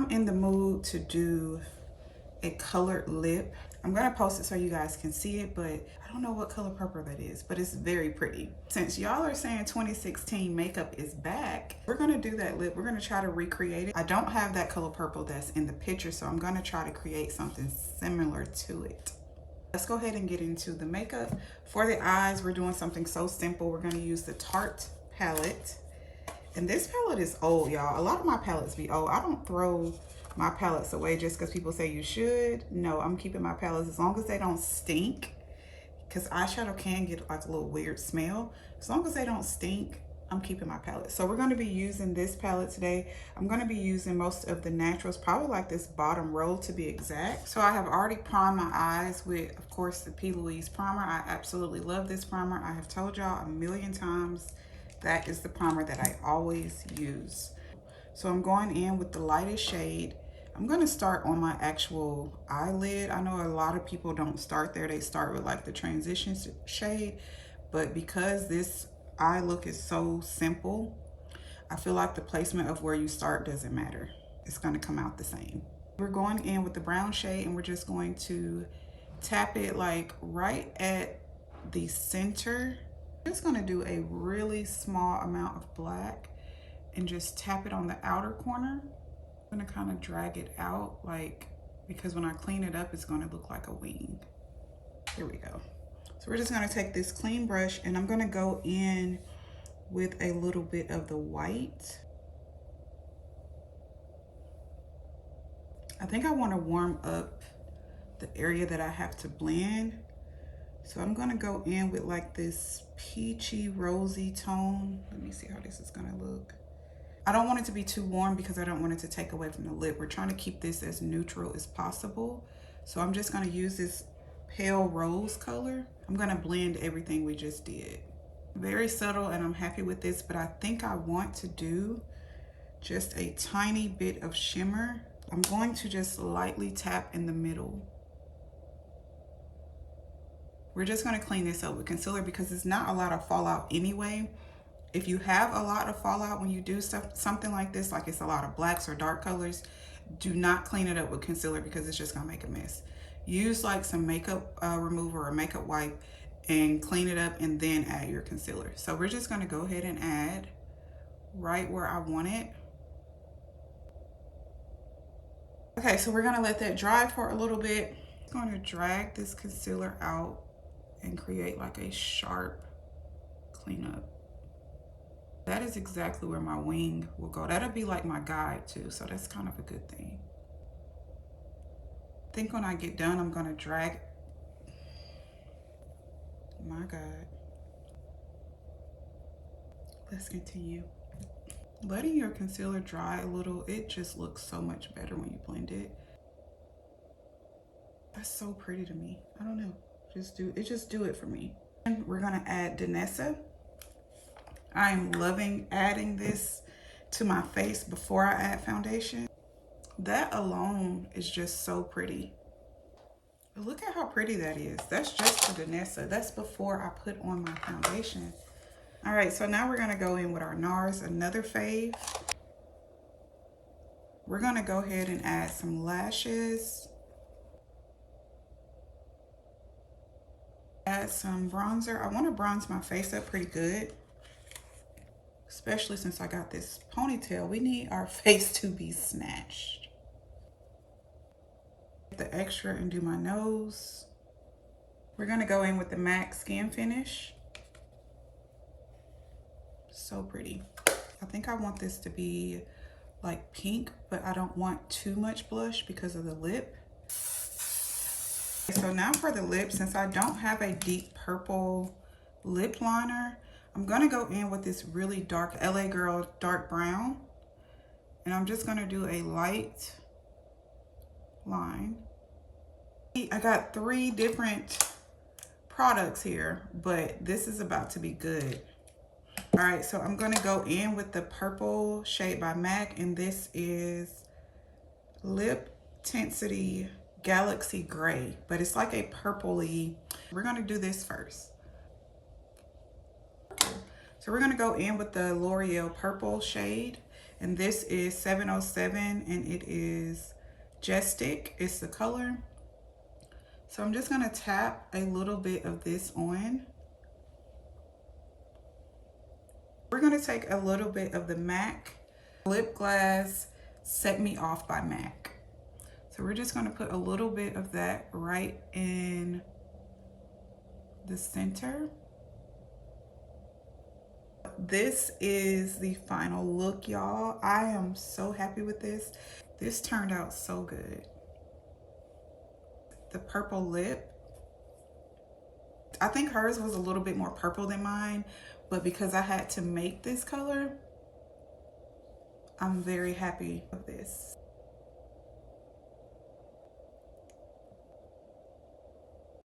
I'm in the mood to do a colored lip. I'm gonna post it so you guys can see it, but I don't know what color purple that is, but it's very pretty. Since y'all are saying 2016 makeup is back, we're gonna do that lip. We're gonna try to recreate it. I don't have that color purple that's in the picture, so I'm gonna try to create something similar to it. Let's go ahead and get into the makeup. For the eyes, we're doing something so simple. We're gonna use the Tarte palette. And this palette is old, y'all. A lot of my palettes be old. I don't throw my palettes away just because people say you should. No, I'm keeping my palettes as long as they don't stink, because eyeshadow can get like a little weird smell. As long as they don't stink, I'm keeping my palette. So we're going to be using this palette today. I'm going to be using most of the naturals, probably like this bottom row to be exact. So I have already primed my eyes with, of course, the P. Louise primer. I absolutely love this primer. I have told y'all a million times that is the primer that I always use. So I'm going in with the lightest shade. I'm going to start on my actual eyelid. I know a lot of people don't start there. They start with like the transition shade. But because this eye look is so simple, I feel like the placement of where you start doesn't matter. It's going to come out the same. We're going in with the brown shade and we're just going to tap it like right at the center. I'm just going to do a really small amount of black and just tap it on the outer corner. I'm going to kind of drag it out, like, because when I clean it up, it's going to look like a wing. Here we go. So we're just going to take this clean brush and I'm going to go in with a little bit of the white. I think I want to warm up the area that I have to blend. So I'm going to go in with like this peachy rosy tone. Let me see how this is going to look. I don't want it to be too warm because I don't want it to take away from the lip. We're trying to keep this as neutral as possible. So I'm just going to use this pale rose color. I'm going to blend everything we just did. Very subtle, and I'm happy with this, but I think I want to do just a tiny bit of shimmer. I'm going to just lightly tap in the middle. We're just going to clean this up with concealer because it's not a lot of fallout anyway. If you have a lot of fallout when you do something like this, like it's a lot of blacks or dark colors, do not clean it up with concealer because it's just going to make a mess. Use like some makeup remover or makeup wipe and clean it up and then add your concealer. So we're just going to go ahead and add right where I want it. Okay, so we're going to let that dry for a little bit. I'm going to drag this concealer out and create like a sharp cleanup. That is exactly where my wing will go. That'll be like my guide too, so that's kind of a good thing. I think when I get done, I'm gonna drag, my God. Let's continue. Letting your concealer dry a little, it just looks so much better when you blend it. That's so pretty to me. I don't know, just do it for me. And we're gonna add Danessa. I am loving adding this to my face before I add foundation. That alone is just so pretty. Look at how pretty that is. That's just for Danessa. That's before I put on my foundation. All right, so now we're gonna go in with our NARS, another fave. We're gonna go ahead and add some lashes. Add some bronzer. I wanna bronze my face up pretty good, especially since I got this ponytail. We need our face to be snatched. The extra and do my nose. We're gonna go in with the MAC Skin Finish. So pretty. I think I want this to be like pink, but I don't want too much blush because of the lip. So now for the lips, since I don't have a deep purple lip liner, I'm gonna go in with this really dark LA Girl dark brown. And I'm just gonna do a light line. I got 3 different products here, but this is about to be good. All right, so I'm gonna go in with the purple shade by MAC, and this is Lip Tensity Galaxy Gray, but it's like a purpley. We're gonna do this first. So we're gonna go in with the L'Oreal purple shade, And this is 707 and it is Gestic. It's the color. So I'm just gonna tap a little bit of this on. We're gonna take a little bit of the MAC Lip Glass Set Me Off by MAC. So we're just gonna put a little bit of that right in the center. This is the final look, y'all. I am so happy with this. This turned out so good. The purple lip, I think hers was a little bit more purple than mine, but because I had to make this color, I'm very happy with this.